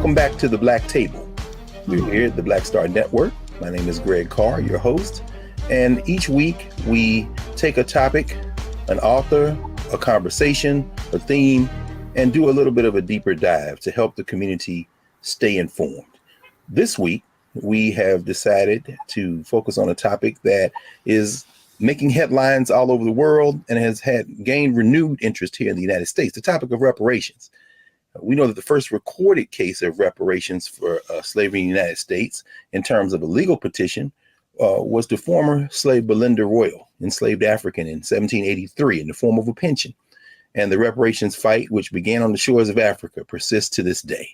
Welcome back to the Black Table. We're here at the Black Star Network. My name is Greg Carr, your host. And each week we take a topic, an author, a conversation, a theme, and do a little bit of a deeper dive to help the community stay informed. This week, we have decided to focus on a topic that is making headlines all over the world and has gained renewed interest here in the United States, the topic of reparations. We know that the first recorded case of reparations for slavery in the United States in terms of a legal petition was the former slave Belinda Royal, enslaved African in 1783 in the form of a pension. And the reparations fight, which began on the shores of Africa, persists to this day.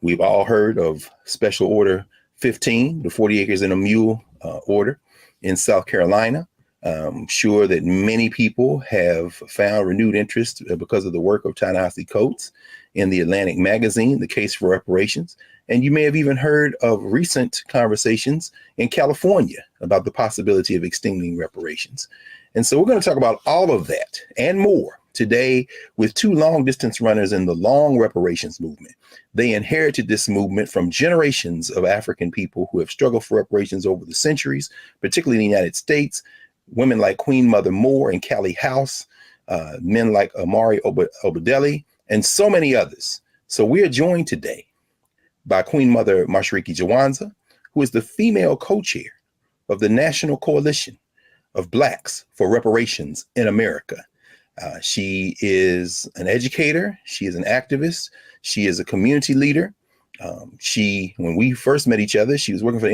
We've all heard of Special Order 15, the 40 acres and a mule order in South Carolina. I'm sure that many people have found renewed interest because of the work of Ta-Nehisi Coates in the Atlantic magazine, The Case for Reparations. And you may have even heard of recent conversations in California about the possibility of extending reparations. And so we're going to talk about all of that and more today with two long distance runners in the long reparations movement. They inherited this movement from generations of African people who have struggled for reparations over the centuries, particularly in the United States. Women like Queen Mother Moore and Callie House, men like Amari Obadele, and so many others. So we are joined today by Queen Mother Mashariki Jawanza, who is the female co-chair of the National Coalition of Blacks for Reparations in America. She is an educator. She is an activist. She is a community leader. When we first met each other, she was working for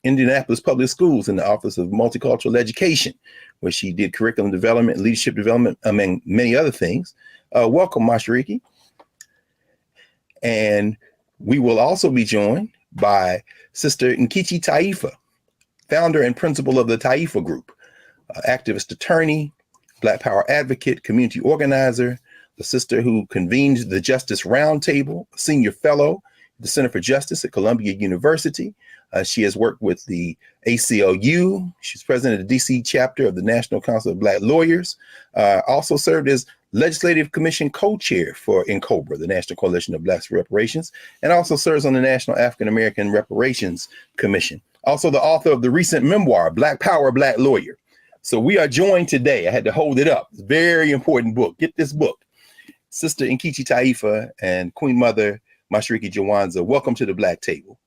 Indianapolis Public Schools in the Office of Multicultural Education, where she did curriculum development, leadership development, among many other things. Welcome, Mashariki. And we will also be joined by Sister Nkechi Taifa, founder and principal of the Taifa Group, activist attorney, Black Power advocate, community organizer, the sister who convened the Justice Roundtable, senior fellow at the Center for Justice at Columbia University. She has worked with the ACLU. She's president of the DC chapter of the National Council of Black Lawyers. Also served as Legislative Commission co-chair for NCOBRA, the National Coalition of Blacks for Reparations, and also serves on the National African American Reparations Commission. Also the author of the recent memoir, Black Power, Black Lawyer. So we are joined today. I had to hold it up. It's a very important book. Get this book. Sister Nkechi Taifa and Queen Mother Mashariki Jawanza, welcome to the Black Table.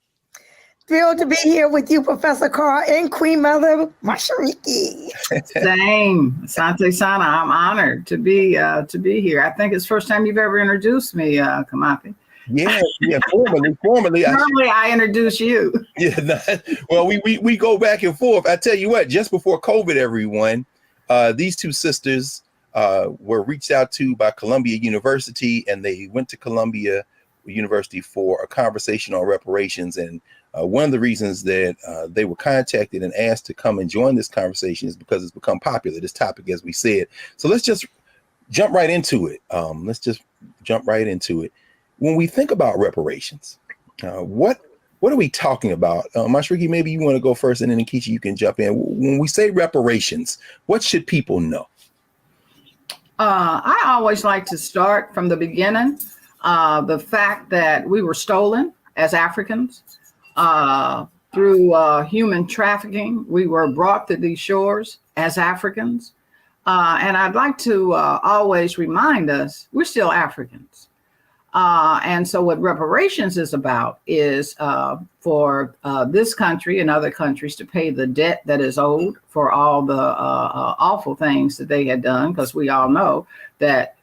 Thrilled to be here with you, Professor Carr, and Queen Mother Mashariki. Same, Asante Sana. I'm honored to be here. I think it's the first time you've ever introduced me, Kamathi. Yeah, formally. Normally, I introduce you. Yeah, well, we go back and forth. I tell you what, just before COVID, everyone, these two sisters were reached out to by Columbia University, and they went to Columbia University for a conversation on reparations. And one of the reasons that they were contacted and asked to come and join this conversation is because it's become popular, this topic, as we said. So let's just jump right into it. When we think about reparations, what are we talking about? Mashariki, maybe you want to go first, and then Nkechi, you can jump in. When we say reparations, what should people know? I always like to start from the beginning. The fact that we were stolen as Africans through human trafficking. We were brought to these shores as Africans. And I'd like to always remind us, we're still Africans. And so what reparations is about is for this country and other countries to pay the debt that is owed for all the awful things that they had done, because we all know that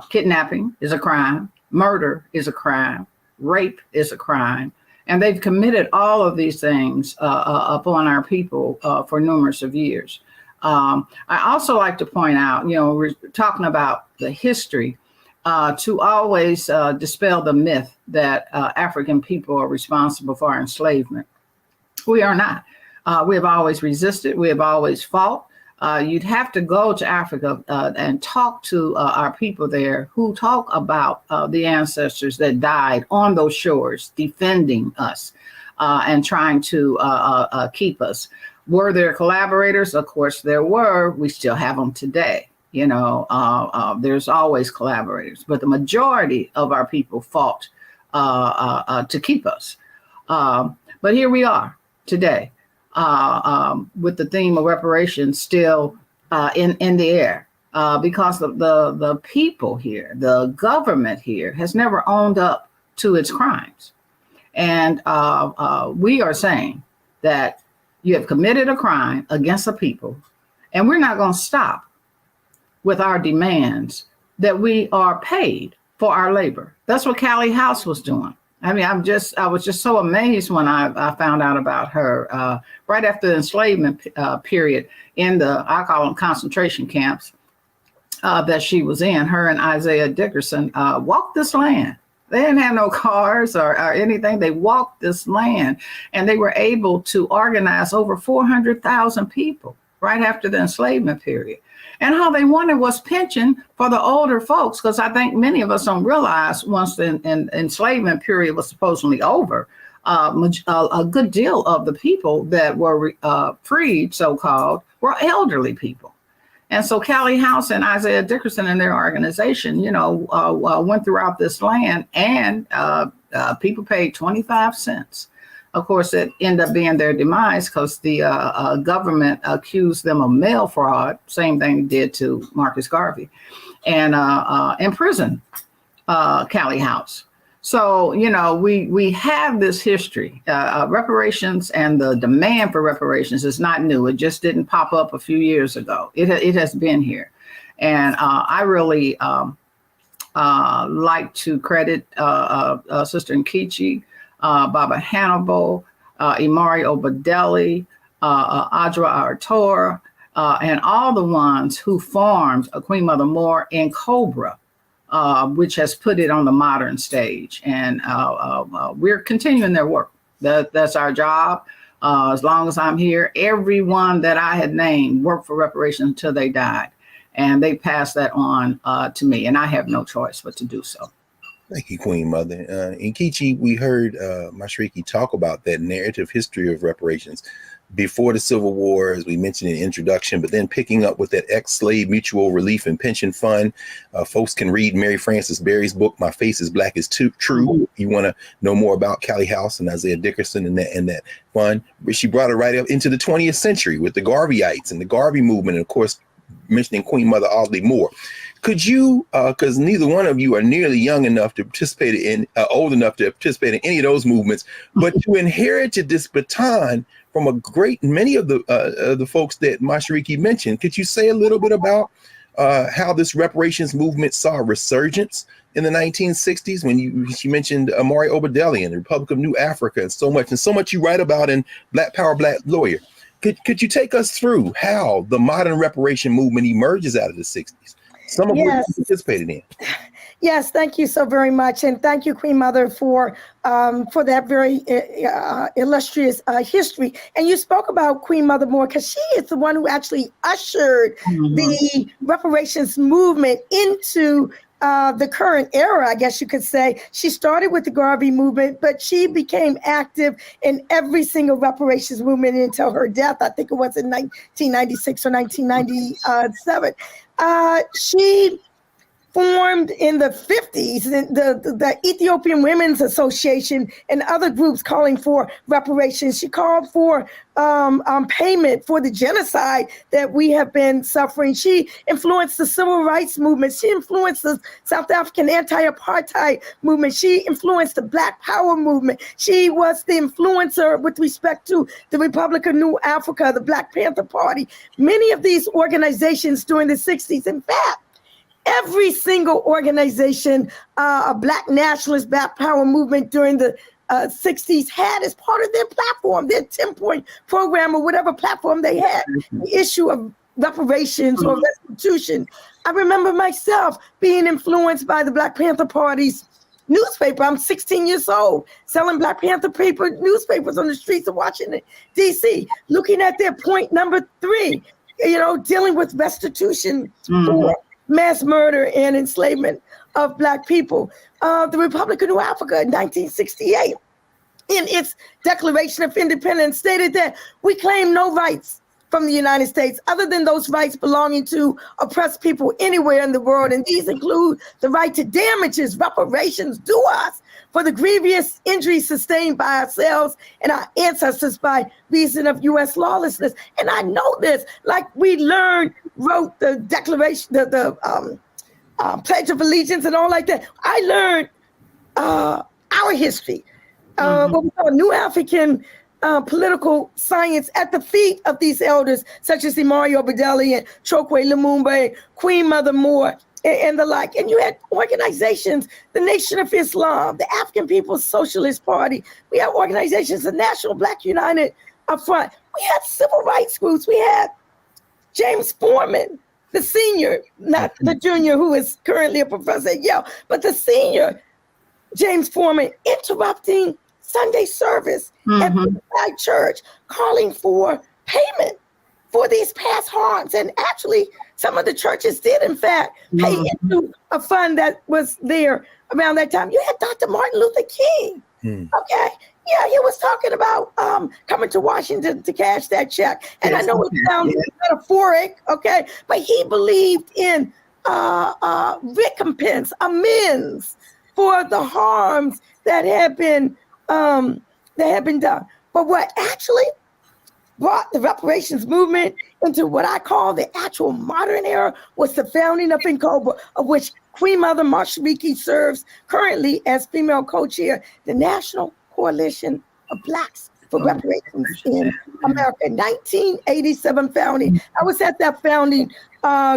kidnapping is a crime, murder is a crime, rape is a crime, and they've committed all of these things upon our people for numerous of years. I also like to point out, we're talking about the history, to always dispel the myth that African people are responsible for our enslavement. We are not. We have always resisted. We have always fought. You'd have to go to Africa and talk to our people there who talk about the ancestors that died on those shores defending us and trying to keep us. Were there collaborators? Of course there were. We still have them today. There's always collaborators, but the majority of our people fought to keep us. But here we are today with the theme of reparations still in the air. Because the people here, the government here has never owned up to its crimes. And we are saying that you have committed a crime against the people, and we're not going to stop with our demands that we are paid for our labor. That's what Callie House was doing. I mean, I was just so amazed when I found out about her right after the enslavement period in I call them concentration camps that she was in. Her and Isaiah Dickerson walked this land. They didn't have no cars or anything. They walked this land, and they were able to organize over 400,000 people right after the enslavement period. And all they wanted was pension for the older folks, because I think many of us don't realize once the enslavement period was supposedly over, a good deal of the people that were freed, so-called, were elderly people. And so Callie House and Isaiah Dickerson and their organization, went throughout this land, and people paid 25 cents. Of course, it ended up being their demise because the government accused them of mail fraud, same thing did to Marcus Garvey, and imprisoned Callie House. So, we have this history. Reparations and the demand for reparations is not new. It just didn't pop up a few years ago. It has been here. And I really like to credit Sister Nkechi, Baba Hannibal, Imari Obadeli, Adra Artora, and all the ones who formed Queen Mother Moore and Cobra, which has put it on the modern stage. And we're continuing their work. That's our job. As long as I'm here, everyone that I had named worked for reparations until they died. And they passed that on to me, and I have no choice but to do so. Thank you, Queen Mother. Nkechi, we heard Mashariki talk about that narrative history of reparations before the Civil War, as we mentioned in the introduction, but then picking up with that ex-slave mutual relief and pension fund. Folks can read Mary Frances Berry's book, My Face is Black is True. You want to know more about Callie House and Isaiah Dickerson and that fund. But she brought it right up into the 20th century with the Garveyites and the Garvey movement, and of course, mentioning Queen Mother Audley Moore. Could you, because neither one of you are nearly young enough to participate in, old enough to participate in any of those movements, but you inherited this baton from a great many of the folks that Mashariki mentioned. Could you say a little bit about how this reparations movement saw a resurgence in the 1960s when she mentioned Amari Obadeli and the Republic of New Africa and so much you write about in Black Power, Black Lawyer. Could you take us through how the modern reparation movement emerges out of the 60s? Some of which you participated in. Yes, thank you so very much. And thank you, Queen Mother, for that very illustrious history. And you spoke about Queen Mother Moore because she is the one who actually ushered the reparations movement into the current era, I guess you could say. She started with the Garvey movement, but she became active in every single reparations movement until her death. I think it was in 1996 or 1997. She formed in the 50s the Ethiopian Women's Association and other groups calling for reparations. She called for payment for the genocide that we have been suffering. She influenced the civil rights movement. She influenced the South African anti-apartheid movement. She influenced the Black Power movement. She was the influencer with respect to the Republic of New Africa, the Black Panther Party. Many of these organizations during the 60s, in fact, every single organization, a Black nationalist, Black Power movement during the 60s had as part of their platform, their 10-point program or whatever platform they had, the issue of reparations or restitution. I remember myself being influenced by the Black Panther Party's newspaper. I'm 16 years old, selling Black Panther paper newspapers on the streets of Washington, D.C., looking at their point number 3, dealing with restitution for mass murder and enslavement of Black people. The Republic of New Africa in 1968, in its Declaration of Independence, stated that we claim no rights from the United States other than those rights belonging to oppressed people anywhere in the world. And these include the right to damages, reparations due us for the grievous injuries sustained by ourselves and our ancestors by reason of U.S. lawlessness. And I know this, like we wrote the Declaration, the Pledge of Allegiance and all like that. I learned our history, what we call New African political science at the feet of these elders, such as Imari Obadeli and Chokwe Lumumba, Queen Mother Moore, and the like. And you had organizations, the Nation of Islam, the African People's Socialist Party. We had organizations, the National Black United Front. We had civil rights groups. We had James Foreman, the senior, not the junior, who is currently a professor at Yale, but the senior James Foreman interrupting Sunday service at the Black church, calling for payment for these past harms. And actually, some of the churches did, in fact, pay into a fund that was there around that time. You had Dr. Martin Luther King, okay? Yeah, he was talking about coming to Washington to cash that check. And I know it sounds metaphoric, okay? But he believed in recompense, amends for the harms that had been done. But what actually brought the reparations movement into what I call the actual modern era was the founding of NCOBRA, of which Queen Mother Mashariki serves currently as female co-chair, the National Coalition of Blacks for Reparations in America. 1987 founding. I was at that founding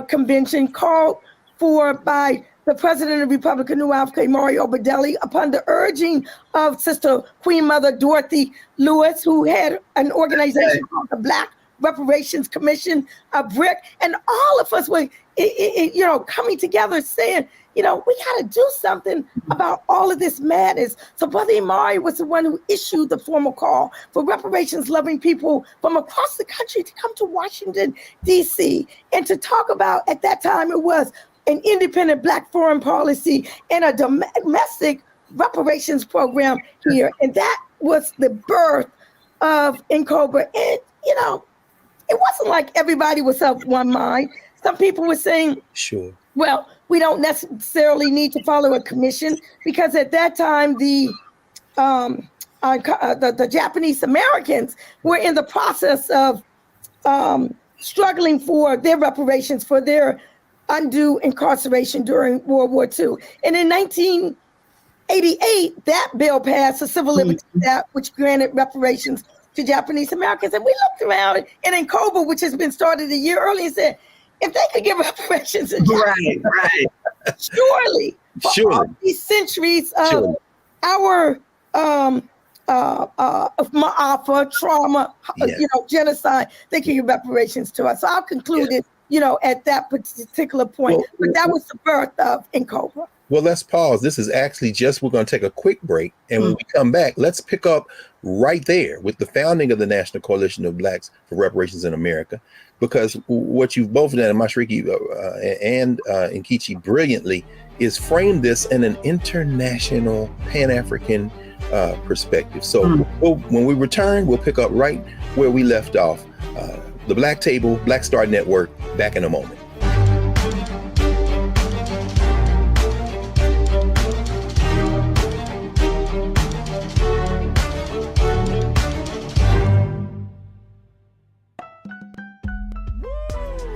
convention called for by the president of the Republic of New Africa, Imari Obadeli, upon the urging of Sister Queen Mother Dorothy Lewis, who had an organization called the Black Reparations Commission, a BRIC, and all of us were, coming together saying, we got to do something about all of this madness. So Brother Imari was the one who issued the formal call for reparations-loving people from across the country to come to Washington, D.C., and to talk about, at that time, it was an independent Black foreign policy and a domestic reparations program here. And that was the birth of NCOBRA. And, it wasn't like everybody was of one mind. Some people were saying, sure, well, we don't necessarily need to follow a commission, because at that time, the Japanese Americans were in the process of struggling for their reparations for their undue incarceration during World War II. And in 1988, that bill passed, the Civil Liberties Act, which granted reparations to Japanese Americans. And we looked around in NCOBRA, which has been started a year early, and said, if they could give reparations to Japanese Americans, surely, for all these centuries of our of Ma'afa, trauma, genocide, they can give reparations to us. So I'll conclude it, at that particular point. But that was the birth of NCOBRA. Well, let's pause. This is actually we're going to take a quick break. And when we come back, let's pick up right there with the founding of the National Coalition of Blacks for Reparations in America. Because what you've both done, Mashariki and Nkechi brilliantly, is frame this in an international Pan-African perspective. So when we return, we'll pick up right where we left off. The Black Table, Black Star Network, back in a moment.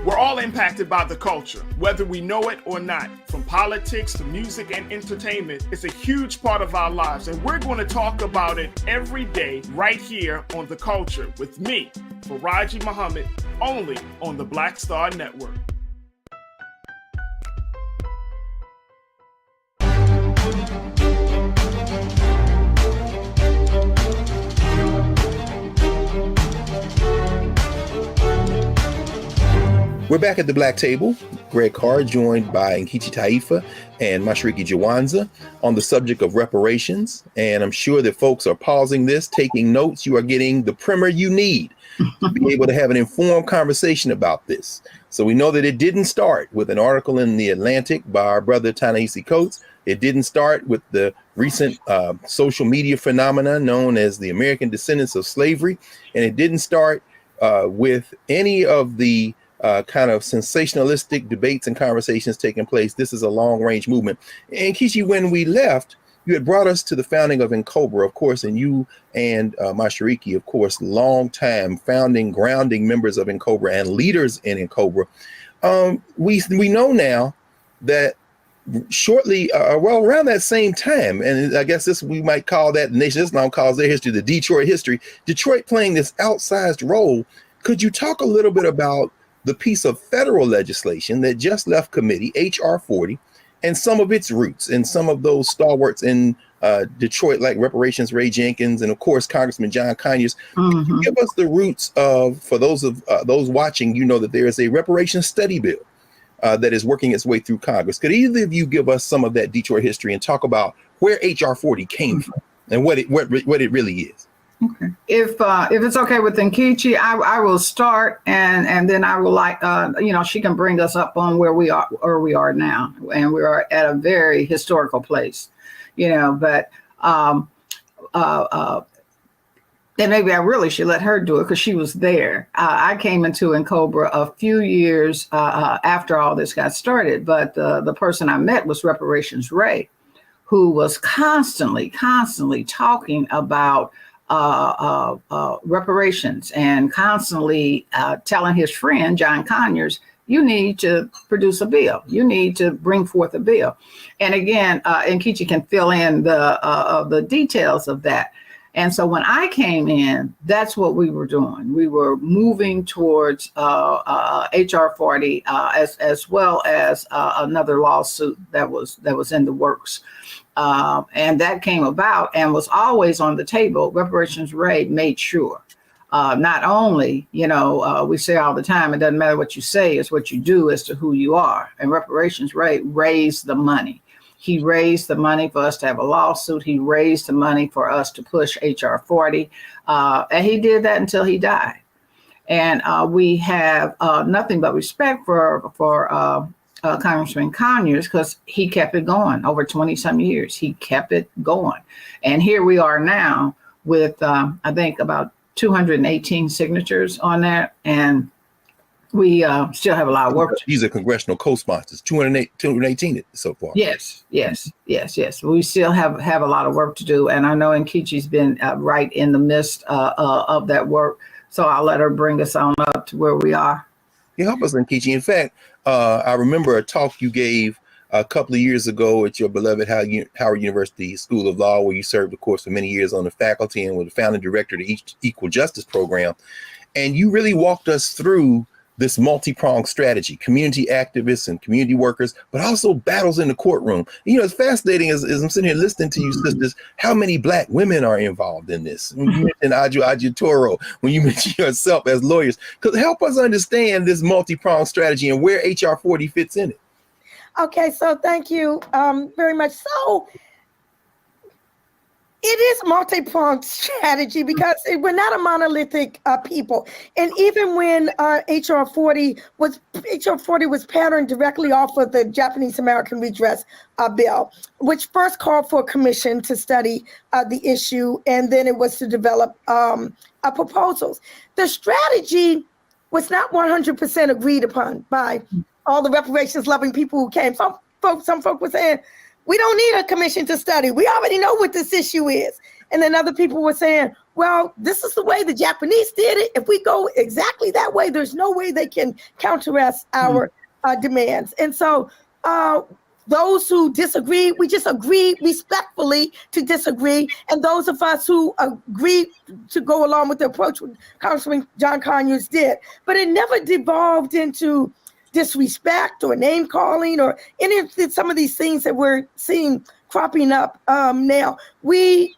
We're all impacted by the culture, whether we know it or not. From politics to music and entertainment, it's a huge part of our lives, and we're going to talk about it every day right here on The Culture with me, Faraji Muhammad, only on the Black Star Network. We're back at the Black Table. Greg Carr, joined by Nkechi Taifa and Mashariki Jawanza on the subject of reparations. And I'm sure that folks are pausing this, taking notes. You are getting the primer you need to be able to have an informed conversation about this. So we know that it didn't start with an article in The Atlantic by our brother Ta-Nehisi Coates. It didn't start with the recent social media phenomena known as the American descendants of slavery. And it didn't start with any of the kind of sensationalistic debates and conversations taking place. This is a long range movement. And Kishi, when we left, you had brought us to the founding of N'COBRA, of course, and you and Mashariki, of course, long time founding, grounding members of N'COBRA and leaders in N'COBRA. We know now that shortly, around that same time, and I guess we might call that Nation Islam calls their history the Detroit history, Detroit playing this outsized role. Could you talk a little bit about the piece of federal legislation that just left committee, H.R. 40, and some of its roots and some of those stalwarts in Detroit, like Reparations, Ray Jenkins, and of course, Congressman John Conyers. Mm-hmm. Give us the roots of, for those watching, you know that there is a reparations study bill that is working its way through Congress. Could either of you give us some of that Detroit history and talk about where H.R. 40 came from and what it really is? Okay. If it's okay with Nkechi, I will start and then I will she can bring us up on where we are now, and we are at a very historical place, but then maybe I really should let her do it because she was there. I came into N'COBRA a few years after all this got started, but the person I met was Reparations Ray, who was constantly talking about reparations and constantly telling his friend, John Conyers, you need to produce a bill. You need to bring forth a bill. And again, Nkechi can fill in the details of that. And so when I came in, that's what we were doing. We were moving towards HR 40 as well as another lawsuit that was in the works. And that came about and was always on the table. Reparations Ray made sure not only, we say all the time, it doesn't matter what you say, it's what you do as to who you are. And Reparations Ray raised the money. He raised the money for us to have a lawsuit. He raised the money for us to push HR 40. And he did that until he died. And we have nothing but respect for Congressman Conyers because he kept it going over 20 some years. He kept it going. And here we are now with, I think, about 218 signatures on that. And we still have a lot of work. These are congressional co-sponsors, 218 so far. Yes. We still have a lot of work to do. And I know Nkechi's been right in the midst of that work. So I'll let her bring us on up to where we are. Yeah, help us, Nkechi. In fact, I remember a talk you gave a couple of years ago at your beloved Howard University School of Law, where you served, of course, for many years on the faculty and were the founding director of the Equal Justice Program. And you really walked us through this multi-pronged strategy, community activists and community workers, but also battles in the courtroom. It's fascinating as I'm sitting here listening to you, sisters, how many Black women are involved in this. When you mentioned Aju Toro, when you mention yourself as lawyers, because help us understand this multi-pronged strategy and where HR 40 fits in it. Okay, so thank you very much. So it is a multi-pronged strategy because we're not a monolithic people. And even when HR 40 was patterned directly off of the Japanese American Redress Bill, which first called for a commission to study the issue, and then it was to develop proposals. The strategy was not 100% agreed upon by all the reparations-loving people who came. Some folk were saying, we don't need a commission to study. We already know what this issue is. And then other people were saying, well, this is the way the Japanese did it. If we go exactly that way, there's no way they can counteract our demands. And so those who disagree, we just agree respectfully to disagree. And those of us who agree to go along with the approach Congressman John Conyers did. But it never devolved into disrespect or name calling or any of some of these things that we're seeing cropping up now. We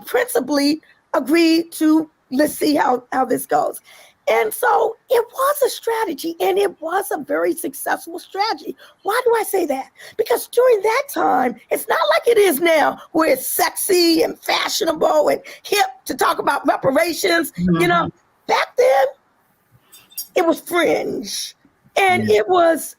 principally agreed to, let's see how this goes. And so it was a strategy, and it was a very successful strategy. Why do I say that? Because during that time, it's not like it is now, where it's sexy and fashionable and hip to talk about reparations. Mm-hmm. Back then, it was fringe. And it was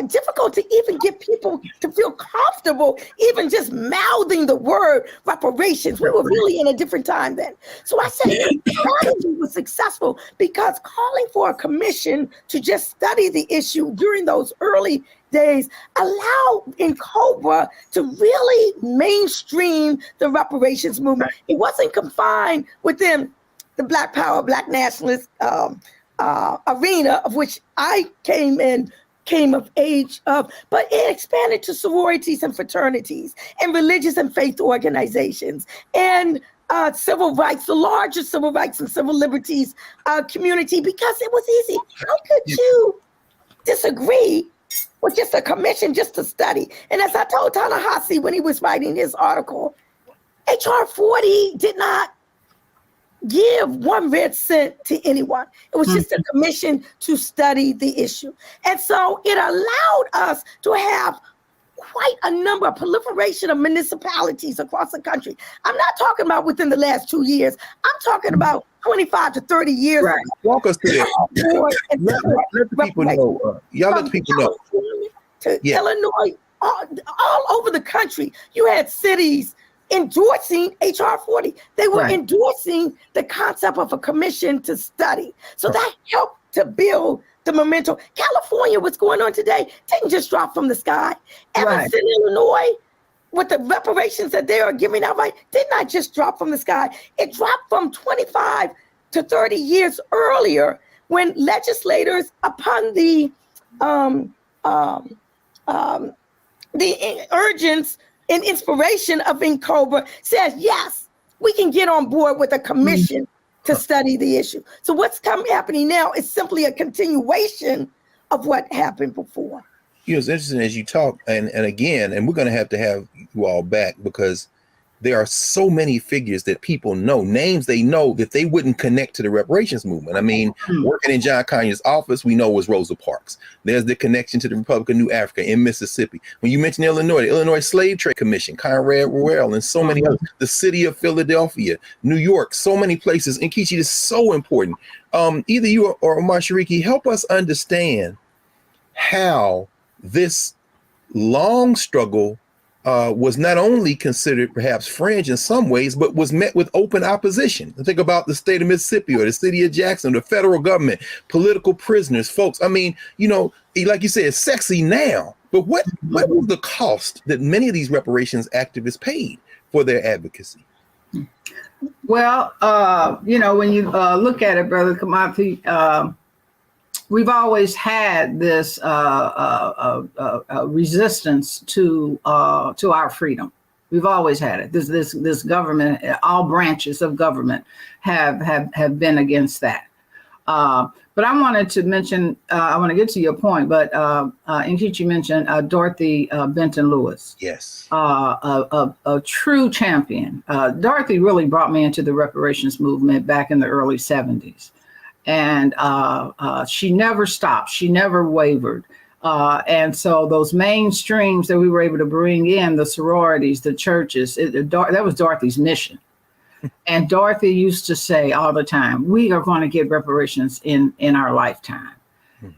difficult to even get people to feel comfortable, even just mouthing the word reparations. We were really in a different time then. So I said the strategy was successful because calling for a commission to just study the issue during those early days allowed NCOBRA to really mainstream the reparations movement. It wasn't confined within the Black Power, Black nationalist arena of which I came of age of, but it expanded to sororities and fraternities and religious and faith organizations and civil rights, the largest civil rights and civil liberties community, because it was easy. How could you disagree with just a commission just to study? And as I told Ta-Nehisi when he was writing his article, HR 40 did not give 1 red cent to anyone. It was just a commission to study the issue. And so it allowed us to have quite a number of proliferation of municipalities across the country. I'm not talking about within the last 2 years. I'm talking about 25 to 30 years. Right. Walk us through that. Let the people know. Y'all let the people know. To Illinois, all over the country, you had cities endorsing HR 40. They were endorsing the concept of a commission to study. So that helped to build the momentum. California, what's going on today, didn't just drop from the sky. Evanston, Illinois, with the reparations that they are giving out, did not just drop from the sky. It dropped from 25 to 30 years earlier when legislators, upon the urgence and inspiration of NCOBRA, says, yes, we can get on board with a commission to study the issue. So what's happening now is simply a continuation of what happened before. You know, it's interesting as you talk, and again, and we're going to have you all back because there are so many figures that people know, names they know that they wouldn't connect to the reparations movement. I mean, working in John Conyers' office, we know was Rosa Parks. There's the connection to the Republic of New Africa in Mississippi. When you mention Illinois, the Illinois Slave Trade Commission, Conrad Royal, and so many others, the city of Philadelphia, New York, so many places. And Kechi, is so important. Either you or Omar Shariki, help us understand how this long struggle was not only considered perhaps fringe in some ways, but was met with open opposition. Think about the state of Mississippi or the city of Jackson, the federal government, political prisoners, folks. I mean, you know, like you said, it's sexy now, but what was the cost that many of these reparations activists paid for their advocacy? Well, you know, when you look at it, Brother Kamathi, we've always had this resistance to our freedom. We've always had it. This government, all branches of government have been against that. But I wanted to mention, I want to get to your point, but Nkechi mentioned Dorothy Benton Lewis. Yes. A true champion. Dorothy really brought me into the reparations movement back in the early 70s. And she never stopped. She never wavered. And so those mainstreams that we were able to bring in, the sororities, the churches, that was Dorothy's mission. And Dorothy used to say all the time, we are going to get reparations in our lifetime.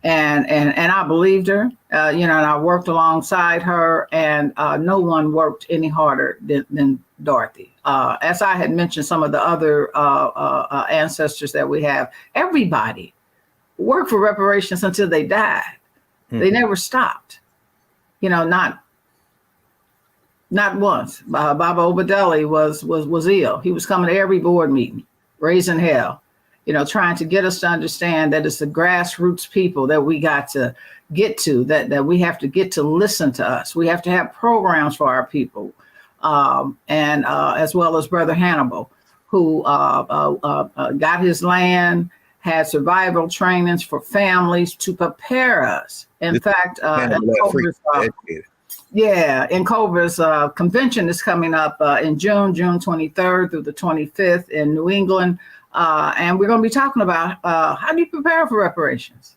And I believed her, you know, and I worked alongside her, and no one worked any harder than Dorothy. As I had mentioned, some of the other ancestors that we have, everybody worked for reparations until they died. They never stopped, you know, not once. Baba Obadeli was ill. He was coming to every board meeting, raising hell, you know, trying to get us to understand that it's the grassroots people that we got to get to, that we have to get to listen to us. We have to have programs for our people. And as well as Brother Hannibal, who got his land, had survival trainings for families to prepare us. In fact, NCOBRA's convention is coming up in June 23rd through the 25th in New England. And we're going to be talking about how do you prepare for reparations?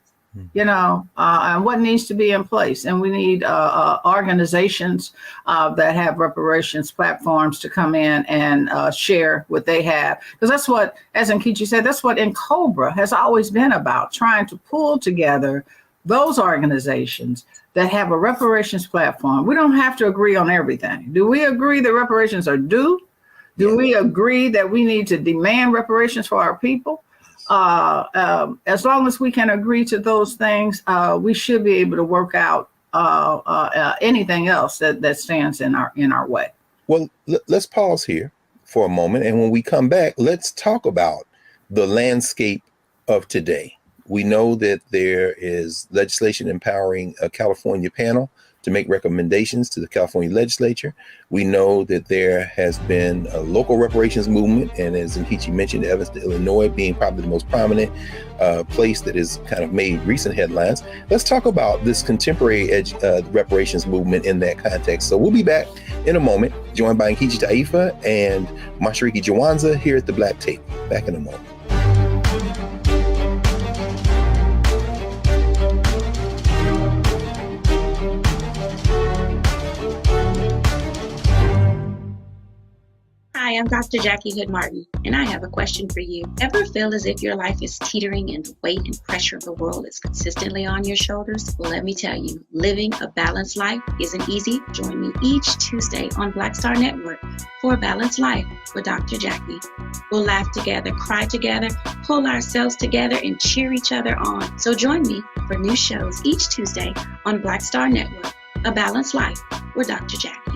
You know, and what needs to be in place. And we need organizations that have reparations platforms to come in and share what they have. Because that's what, as Nkechi said, that's what NCOBRA has always been about, trying to pull together those organizations that have a reparations platform. We don't have to agree on everything. Do we agree that reparations are due? Do we agree that we need to demand reparations for our people? As long as we can agree to those things, we should be able to work out anything else that stands in our way. Well, let's pause here for a moment. And when we come back, let's talk about the landscape of today. We know that there is legislation empowering a California panel to make recommendations to the California legislature. We know that there has been a local reparations movement, and as Nkechi mentioned, Evanston, Illinois being probably the most prominent place that has kind of made recent headlines. Let's talk about this contemporary reparations movement in that context. So we'll be back in a moment, joined by Nkechi Taifa and Mashariki Jawanza here at the Black Table. Back in a moment. Hi, I'm Dr. Jackie Hood Martin, and I have a question for you. Ever feel as if your life is teetering and the weight and pressure of the world is consistently on your shoulders? Well, let me tell you, living a balanced life isn't easy. Join me each Tuesday on Black Star Network for A Balanced Life with Dr. Jackie. We'll laugh together, cry together, pull ourselves together, and cheer each other on. So join me for new shows each Tuesday on Black Star Network, A Balanced Life with Dr. Jackie.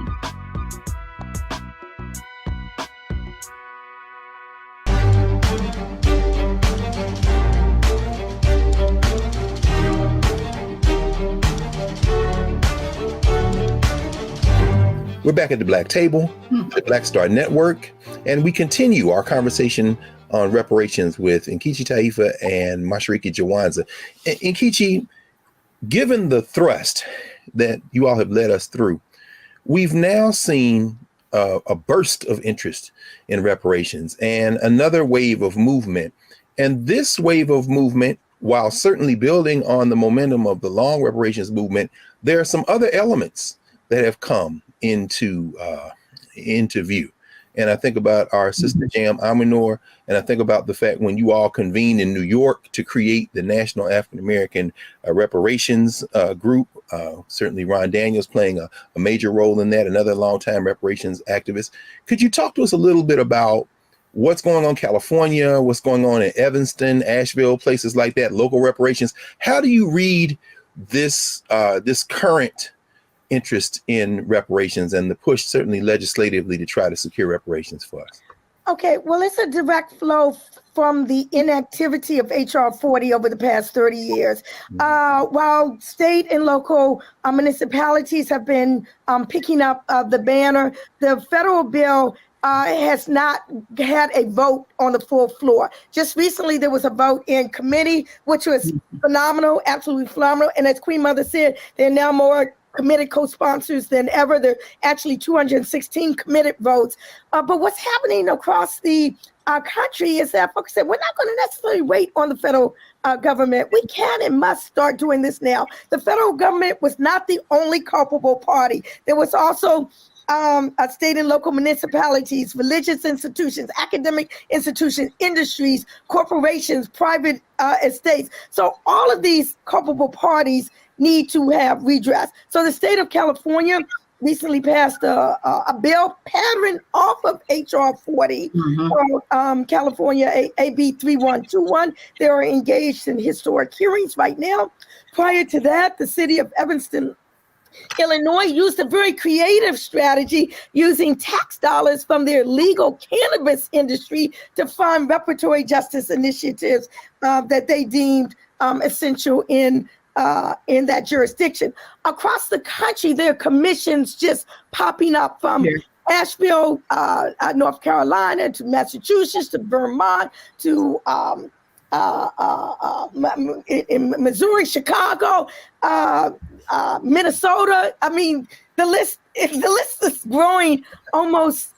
We're back at the Black Table, the Black Star Network, and we continue our conversation on reparations with Nkechi Taifa and Mashariki Jawanza. Nkechi, given the thrust that you all have led us through, we've now seen a burst of interest in reparations and another wave of movement. And this wave of movement, while certainly building on the momentum of the long reparations movement, there are some other elements that have come into view. And I think about our sister Jam Aminor, and I think about the fact when you all convened in New York to create the National African American Reparations Group, certainly Ron Daniels playing a major role in that, another longtime reparations activist. Could you talk to us a little bit about what's going on in California, what's going on in Evanston, Asheville, places like that, local reparations? How do you read this current interest in reparations and the push certainly legislatively to try to secure reparations for us? Okay, well, it's a direct flow from the inactivity of HR 40 over the past 30 years. While state and local municipalities have been picking up the banner, the federal bill has not had a vote on the full floor. Just recently, there was a vote in committee, which was phenomenal, absolutely phenomenal. And as Queen Mother said, there are now more committed co-sponsors than ever. There are actually 216 committed votes. But what's happening across the country is that folks said, we're not going to necessarily wait on the federal government. We can and must start doing this now. The federal government was not the only culpable party. There was also state and local municipalities, religious institutions, academic institutions, industries, corporations, private estates. So all of these culpable parties need to have redress. So the state of California recently passed a bill patterned off of HR 40, California AB 3121. They are engaged in historic hearings right now. Prior to that, the city of Evanston, Illinois used a very creative strategy using tax dollars from their legal cannabis industry to fund reparatory justice initiatives that they deemed essential in that jurisdiction. Across the country, there are commissions just popping up from Asheville, North Carolina, to Massachusetts, to Vermont, to in Missouri, Chicago, Minnesota. I mean, the list is growing almost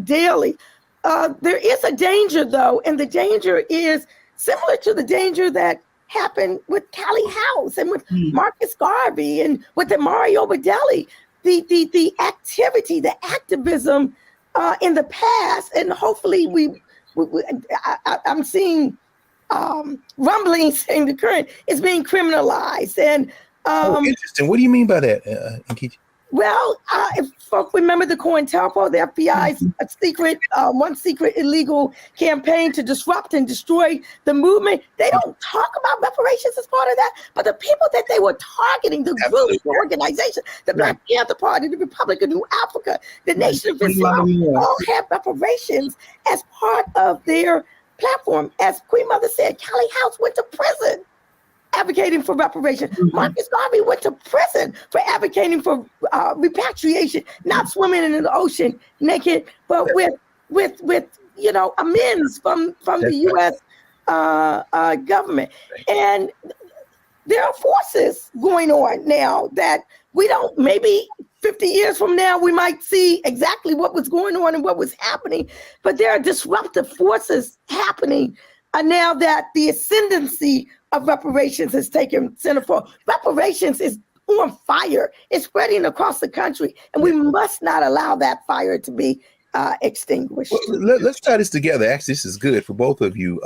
daily. There is a danger, though, and the danger is similar to the danger that happened with Callie House and with Marcus Garvey and with the Mario Badelli. The activity, the activism in the past, and hopefully I'm seeing rumblings in the current is being criminalized. And interesting. What do you mean by that, Nkechi? well, if folks remember the COINTELPRO, the FBI's one secret illegal campaign to disrupt and destroy the movement, they don't talk about reparations as part of that. But the people that they were targeting, the groups, the organizations, the Black Panther Party, the Republic of New Africa, the Nation of Islam, all had reparations as part of their platform. As Queen Mother said, Callie House went to prison advocating for reparations. Marcus Garvey went to prison for advocating for repatriation, not swimming in the ocean naked, but with amends from the U.S. Government. And there are forces going on now that we don't, maybe 50 years from now, we might see exactly what was going on and what was happening, but there are disruptive forces happening now that the ascendancy of reparations has taken center for. Reparations is on fire. It's spreading across the country, and we must not allow that fire to be extinguished. Well, let's tie this together. Actually, this is good for both of you.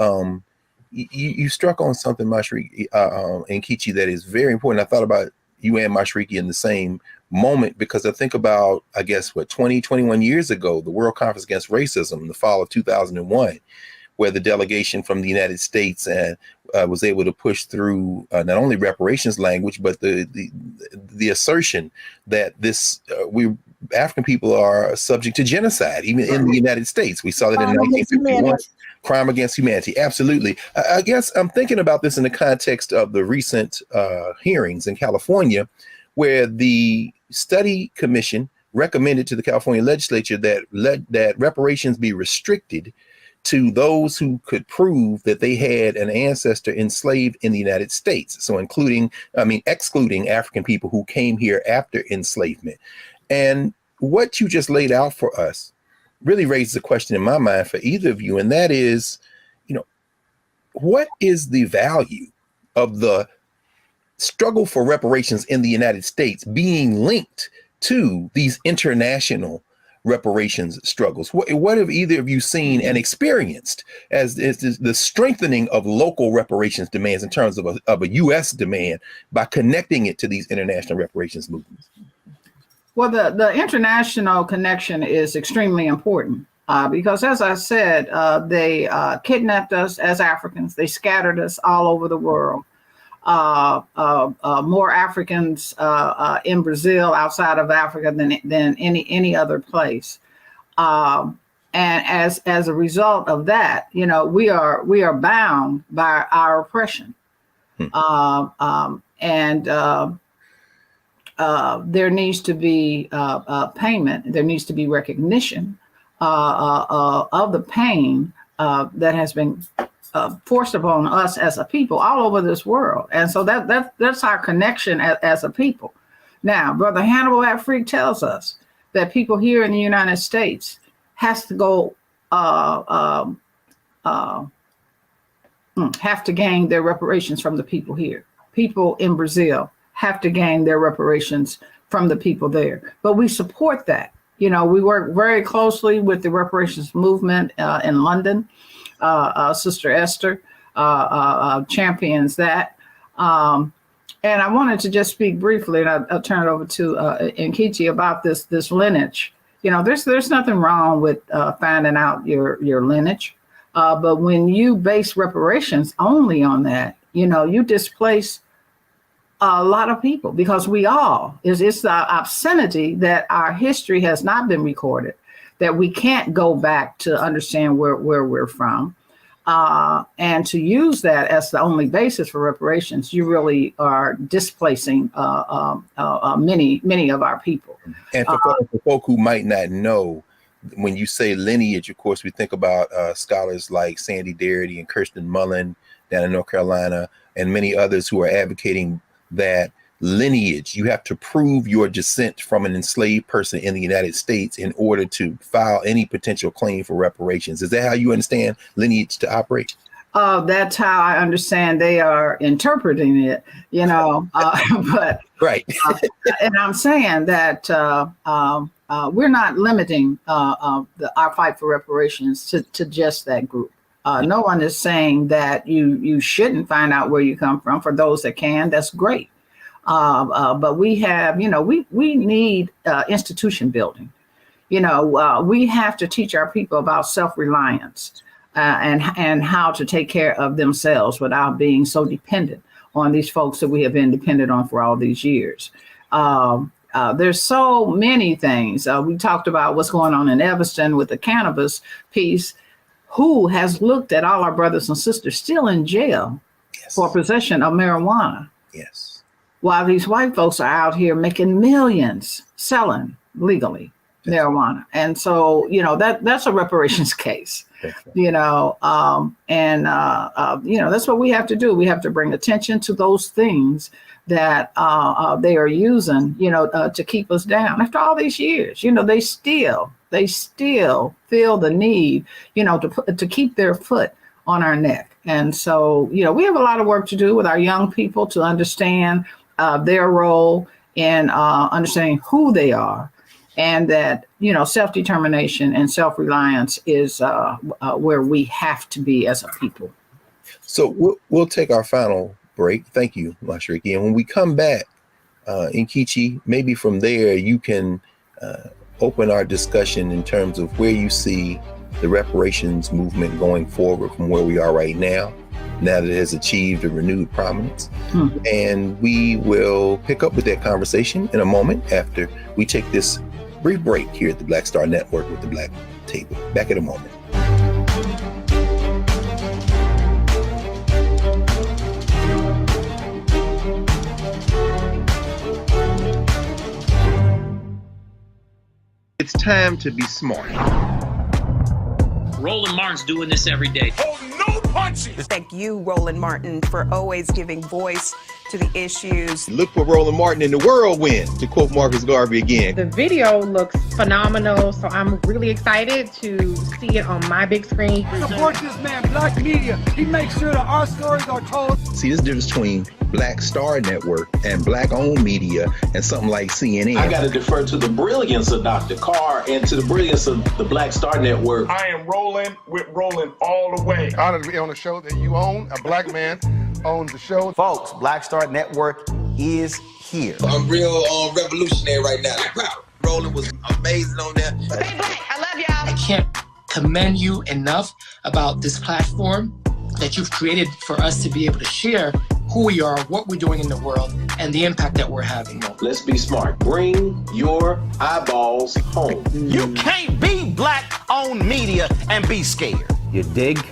You struck on something, Mashriki and Nkechi, that is very important. I thought about you and Mashriki in the same moment, because I think about, 21 years ago, the World Conference Against Racism in the fall of 2001, where the delegation from the United States was able to push through not only reparations language, but the assertion that we African people are subject to genocide, even in the United States. We saw that in 1951. Crime against humanity. Absolutely. I guess I'm thinking about this in the context of the recent hearings in California, where the study commission recommended to the California legislature that reparations be restricted to those who could prove that they had an ancestor enslaved in the United States. So excluding African people who came here after enslavement. And what you just laid out for us really raises a question in my mind for either of you. And that is, what is the value of the struggle for reparations in the United States being linked to these international reparations struggles? What have either of you seen and experienced as the strengthening of local reparations demands in terms of a U.S. demand by connecting it to these international reparations movements? Well, the international connection is extremely important because, as I said, they kidnapped us as Africans. They scattered us all over the world. More Africans in Brazil outside of Africa than any other place. And as a result of that, we are bound by our oppression. There needs to be payment. There needs to be recognition of the pain that has been forced upon us as a people all over this world. And so that's our connection as a people. Now, Brother Hannibal Afrique tells us that people here in the United States has to go have to gain their reparations from the people here. People in Brazil have to gain their reparations from the people there. But we support that. We work very closely with the reparations movement in London. Sister Esther champions that. And I wanted to just speak briefly, and I'll turn it over to Nkechi about this lineage. There's nothing wrong with finding out your lineage. But when you base reparations only on that, you displace a lot of people, because it's the obscenity that our history has not been recorded, that we can't go back to understand where we're from. And to use that as the only basis for reparations, you really are displacing many of our people. And for folk who might not know, when you say lineage, of course, we think about scholars like Sandy Darity and Kirsten Mullen down in North Carolina, and many others who are advocating that lineage, you have to prove your descent from an enslaved person in the United States in order to file any potential claim for reparations. Is that how you understand lineage to operate? That's how I understand they are interpreting it, but right. And I'm saying that we're not limiting our fight for reparations to just that group. No one is saying that you shouldn't find out where you come from. For those that can, that's great. But we have, we need institution building. We have to teach our people about self-reliance and how to take care of themselves without being so dependent on these folks that we have been dependent on for all these years. There's so many things. We talked about what's going on in Evanston with the cannabis piece. Who has looked at all our brothers and sisters still in jail for possession of marijuana? Yes. While these white folks are out here making millions selling legally marijuana. And so, that's a reparations case, that's what we have to do. We have to bring attention to those things that they are using, to keep us down. After all these years, they still feel the need, to keep their foot on our neck. And so, we have a lot of work to do with our young people to understand their role in understanding who they are, and that, self-determination and self-reliance is where we have to be as a people. So we'll take our final break. Thank you, Mashriki. And when we come back, Nkechi, maybe from there you can open our discussion in terms of where you see the reparations movement going forward from where we are right now that it has achieved a renewed prominence. And we will pick up with that conversation in a moment after we take this brief break here at the Black Star Network with the Black Table. Back in a moment. It's time to be smart. Roland Martin's doing this every day. Oh, no punches! Thank you, Roland Martin, for always giving voice to the issues. Look for Roland Martin in the whirlwind, to quote Marcus Garvey again. The video looks phenomenal, so I'm really excited to see it on my big screen. Support this man, Black Media. He makes sure that our stories are told. See, this difference between Black Star Network and Black-owned media and something like CNN. I got to defer to the brilliance of Dr. Carr and to the brilliance of the Black Star Network. I am Roland with Roland all the way. Honored to be on a show that you own. A black man owns the show. Folks, Black Star Network is here. I'm real revolutionary right now. Roland was amazing on there. Stay black. I love y'all. I can't commend you enough about this platform that you've created for us to be able to share who we are, what we're doing in the world, and the impact that we're having. Let's be smart. Bring your eyeballs home. You can't be Black-owned media and be scared. You dig?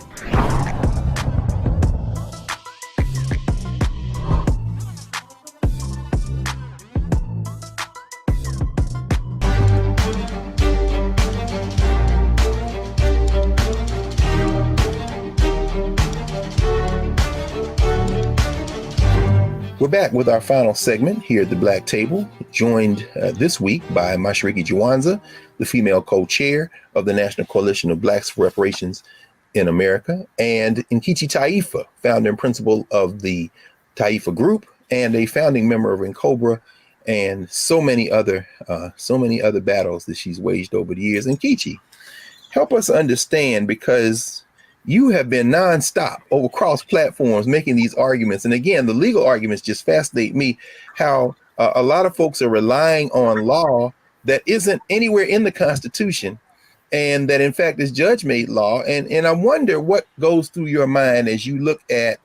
We're back with our final segment here at the Black Table, joined this week by Mashriki Juwanza, the female co-chair of the National Coalition of Blacks for Reparations in America, and Nkechi Taifa, founder and principal of the Taifa Group and a founding member of NCOBRA, and so many other battles that she's waged over the years. Nkechi, help us understand, because you have been nonstop over cross platforms making these arguments. And again, the legal arguments just fascinate me, how a lot of folks are relying on law that isn't anywhere in the Constitution, and that in fact is judge-made law. And I wonder what goes through your mind as you look at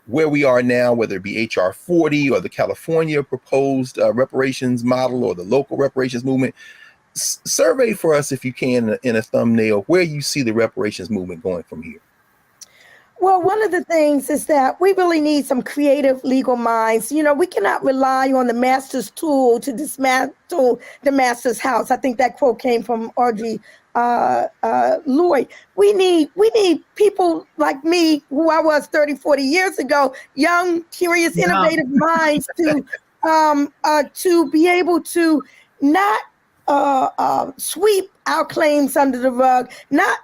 where we are now, whether it be HR 40 or the California proposed reparations model or the local reparations movement. Survey for us, if you can, in a thumbnail, where you see the reparations movement going from here. Well, one of the things is that we really need some creative legal minds. We cannot rely on the master's tool to dismantle the master's house. I think that quote came from Audrey Lloyd. We need people like me, who I was 30, 40 years ago, young, curious, innovative minds to be able to not sweep our claims under the rug, not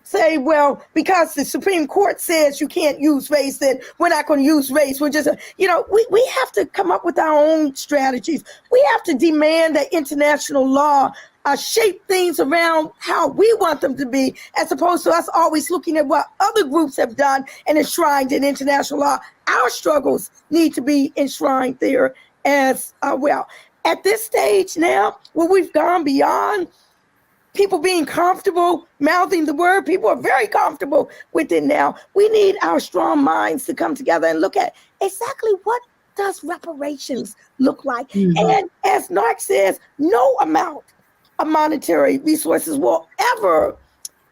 say, well, because the Supreme Court says you can't use race, then we're not going to use race. We're just, we have to come up with our own strategies. We have to demand that international law shape things around how we want them to be, as opposed to us always looking at what other groups have done and enshrined in international law. Our struggles need to be enshrined there as well. At this stage now, where we've gone beyond people being comfortable mouthing the word, people are very comfortable with it now. We need our strong minds to come together and look at exactly what does reparations look like. And as Narc says, no amount of monetary resources will ever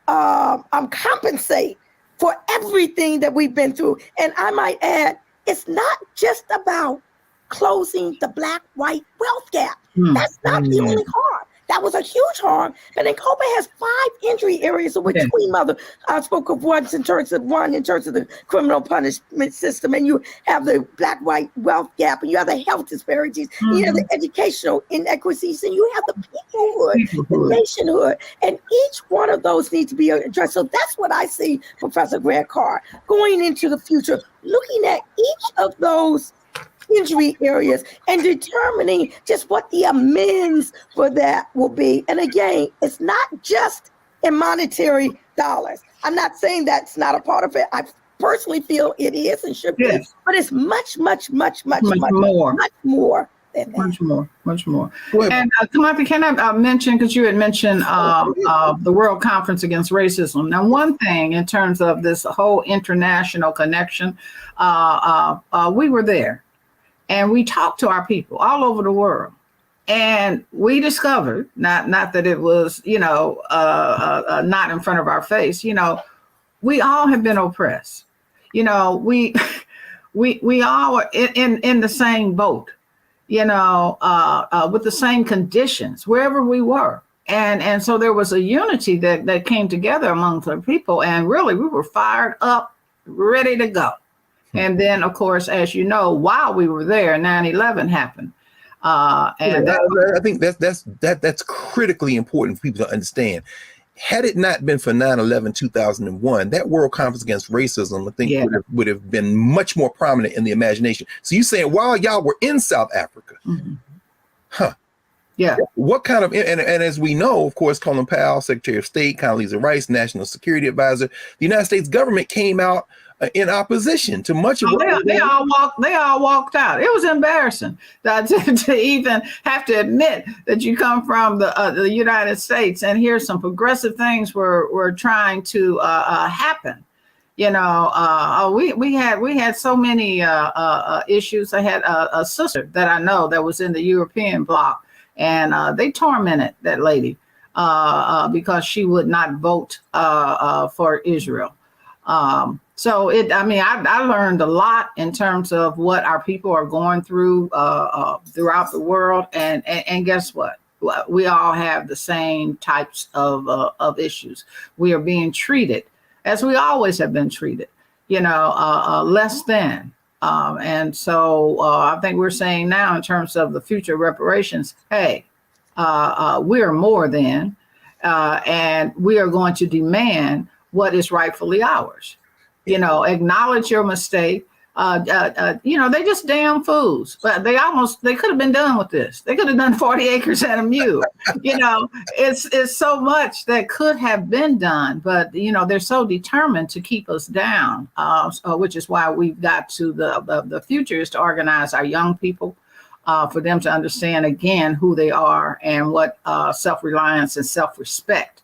compensate for everything that we've been through. And I might add, it's not just about closing the black-white wealth gap. That's not the only harm. That was a huge harm. And then Kobe has 5 injury areas of which Queen Mother spoke of once in terms of the criminal punishment system. And you have the black-white wealth gap, and you have the health disparities, you have the educational inequities, and you have the peoplehood, the nationhood. And each one of those needs to be addressed. So that's what I see, Professor Greg Carr, going into the future, looking at each of those injury areas and determining just what the amends for that will be. And again, it's not just in monetary dollars. I'm not saying that's not a part of it. I personally feel it is and should be, but it's much more than that. Much more. And Timothy, can I mention, because you had mentioned the World Conference Against Racism. Now, one thing in terms of this whole international connection, we were there. And we talked to our people all over the world, and we discovered, not that it was, not in front of our face, we all have been oppressed. We all are in the same boat, with the same conditions wherever we were. And so there was a unity that came together amongst our people, and really we were fired up, ready to go. And then, of course, as you know, while we were there, 9/11 happened. And I think that's critically important for people to understand. Had it not been for 9/11, 2001, that World Conference Against Racism, I think, would have been much more prominent in the imagination. So you're saying while y'all were in South Africa, what kind of, and as we know, of course, Colin Powell, Secretary of State, Condoleezza Rice, National Security Advisor, the United States government came out in opposition to much of what they all walked out. It was embarrassing to even have to admit that you come from the United States and hear some progressive things were trying to happen. We had so many issues. I had a sister that I know that was in the European bloc, and they tormented that lady because she would not vote for Israel. So I learned a lot in terms of what our people are going through throughout the world, and guess what? We all have the same types of issues. We are being treated as we always have been treated, less than. And so I think we're saying now in terms of the future reparations, hey, we are more than, and we are going to demand what is rightfully ours. Acknowledge your mistake. They just damn fools. But they could have been done with this. They could have done 40 acres and a mule. It's so much that could have been done, but they're so determined to keep us down, which is why we've got to the future is to organize our young people, for them to understand again who they are and what self-reliance and self-respect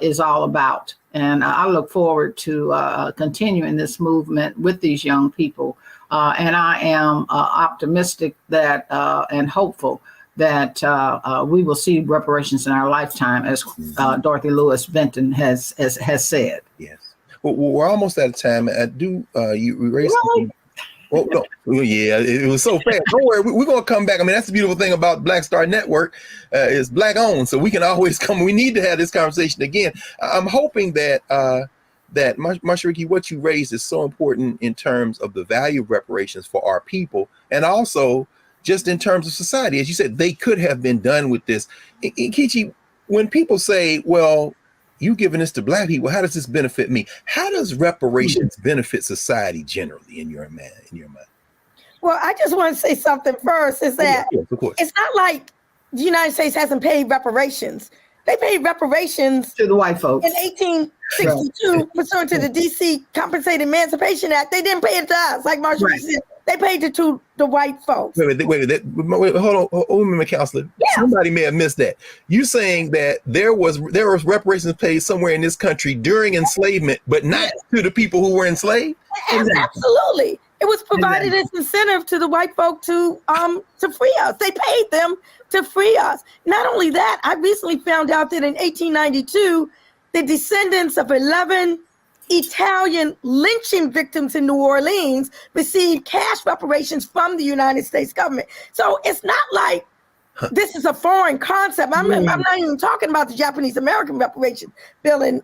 is all about. And I look forward to continuing this movement with these young people. And I am optimistic that and hopeful that we will see reparations in our lifetime, as Dorothy Lewis Benton has said. Yes. Well, we're almost out of time. I do you erase something? Oh, no. Yeah, it was so fast. Don't worry, we're going to come back. I mean, that's the beautiful thing about Black Star Network. It's Black owned, so we can always come. We need to have this conversation again. I'm hoping that Mashariki, what you raised is so important in terms of the value of reparations for our people, and also just in terms of society. As you said, they could have been done with this. Kichi, when people say, well, you giving this to Black people, how does this benefit me? How does reparations benefit society generally in your mind? Well, I just want to say something first, is that yes, of course. It's not like the United States hasn't paid reparations. They paid reparations to the white folks in 1862 pursuant to the D.C. Compensated Emancipation Act. They didn't pay it to us, like Marshall said. They paid it to the white folks. Wait, hold on, Counselor. Yeah. Somebody may have missed that. You saying that there was reparations paid somewhere in this country during enslavement, but not to the people who were enslaved? Absolutely. It was provided as incentive to the white folk to free us. They paid them to free us. Not only that, I recently found out that in 1892, the descendants of 11 Italian lynching victims in New Orleans received cash reparations from the United States government. So it's not like this is a foreign concept. I'm not even talking about the Japanese American reparations bill in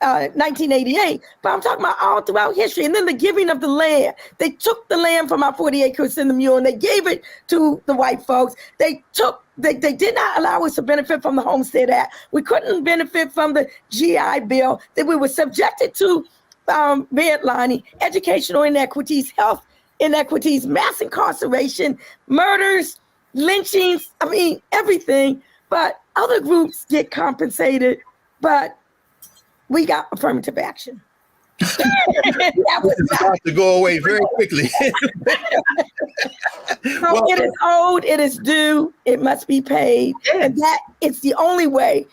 1988, but I'm talking about all throughout history. And then the giving of the land. They took the land from our 40 acres in the mule and they gave it to the white folks. They did not allow us to benefit from the Homestead Act. We couldn't benefit from the GI Bill. That we were subjected to redlining, educational inequities, health inequities, mass incarceration, murders, lynchings, I mean, everything. But other groups get compensated, but we got affirmative action. That was about to go away very quickly. So it is owed, it is due, it must be paid. And that it's the only way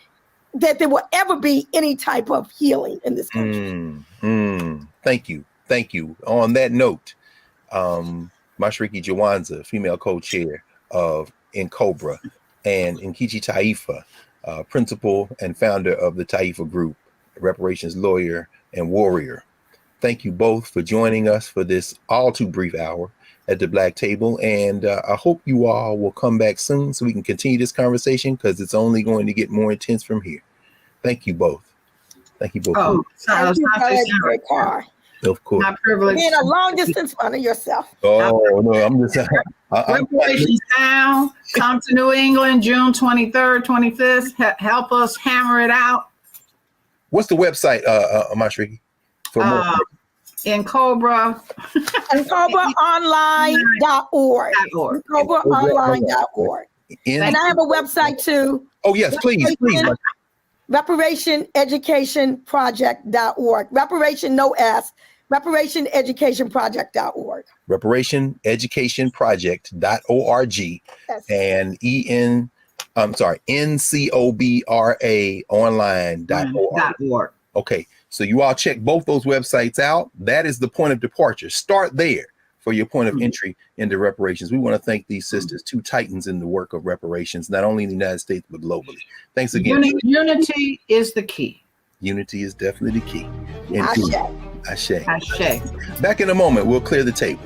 that there will ever be any type of healing in this country. Thank you. Thank you. On that note, Mashariki Jawanza, female co-chair of Cobra, and Nkechi Taifa, principal and founder of the Taifa Group, reparations lawyer and warrior. Thank you both for joining us for this all too brief hour at the Black Table. And I hope you all will come back soon so we can continue this conversation, because it's only going to get more intense from here. Thank you both. Thank you both. Thank you, Carr. Of course. My privilege. Being a long distance runner yourself. Oh, no, I'm just... Reparations Town, come to New England, June 23rd, 25th. Help us hammer it out. What's the website, Mashariki? For more? Cobra. CobraOnline.org. CobraOnline.org. And I have a website too. Oh, yes, please. ReparationEducationProject.org. Reparation, no S. ReparationEducationProject.org. ReparationEducationProject.org. And NCOBRA online.org. Okay, so you all check both those websites out. That is the point of departure. Start there for your point of entry into reparations. We want to thank these sisters, two titans in the work of reparations, not only in the United States, but globally. Thanks again. Unity is the key. Unity is definitely the key. Ashe. Back in a moment, we'll clear the table.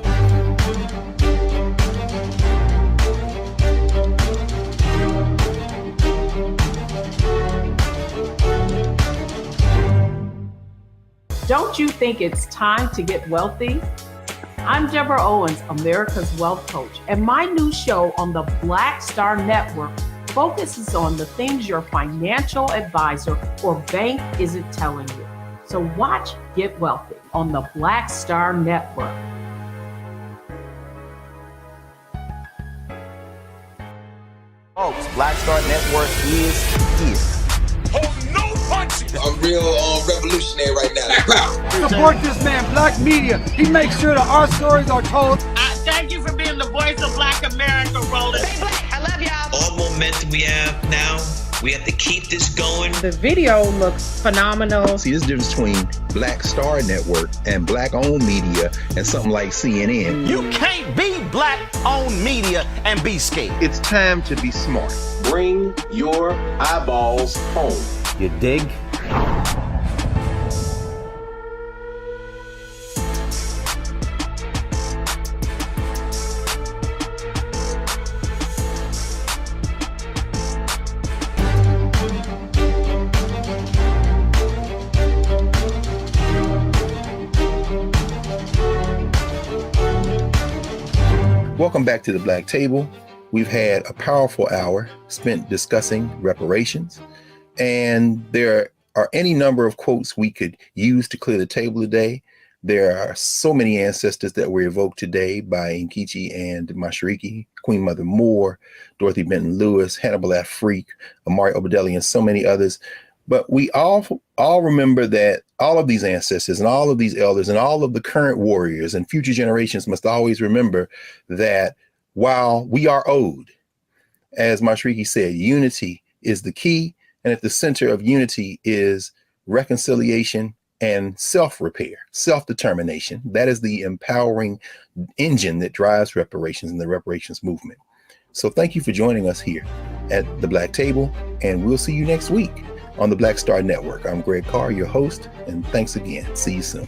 Don't you think it's time to get wealthy? I'm Deborah Owens, America's Wealth Coach, and my new show on the Black Star Network focuses on the things your financial advisor or bank isn't telling you. So watch Get Wealthy on the Black Star Network. Folks, Black Star Network is here. Oh, no punching! I'm real revolutionary right now. Support this man, Black Media. He makes sure that our stories are told. Thank you for being the voice of Black America, Roland. Stay black. I love y'all. All momentum we have now, we have to keep this going. The video looks phenomenal. See, this difference between Black Star Network and Black-owned media and something like CNN. You can't be Black-owned media and be scared. It's time to be smart. Bring your eyeballs home. You dig? Welcome back to the Black Table. We've had a powerful hour spent discussing reparations, and there are any number of quotes we could use to clear the table today. There are so many ancestors that were evoked today by Nkechi and Mashariki. Queen Mother Moore, Dorothy Benton Lewis, Hannibal F. Freak, Amari Obedelli, and so many others. But we all remember that all of these ancestors and all of these elders and all of the current warriors and future generations must always remember that while we are owed, as Mashriki said, unity is the key. And at the center of unity is reconciliation and self-repair, self-determination. That is the empowering engine that drives reparations and the reparations movement. So thank you for joining us here at the Black Table, and we'll see you next week on the Black Star Network. I'm Greg Carr, your host, and thanks again. See you soon.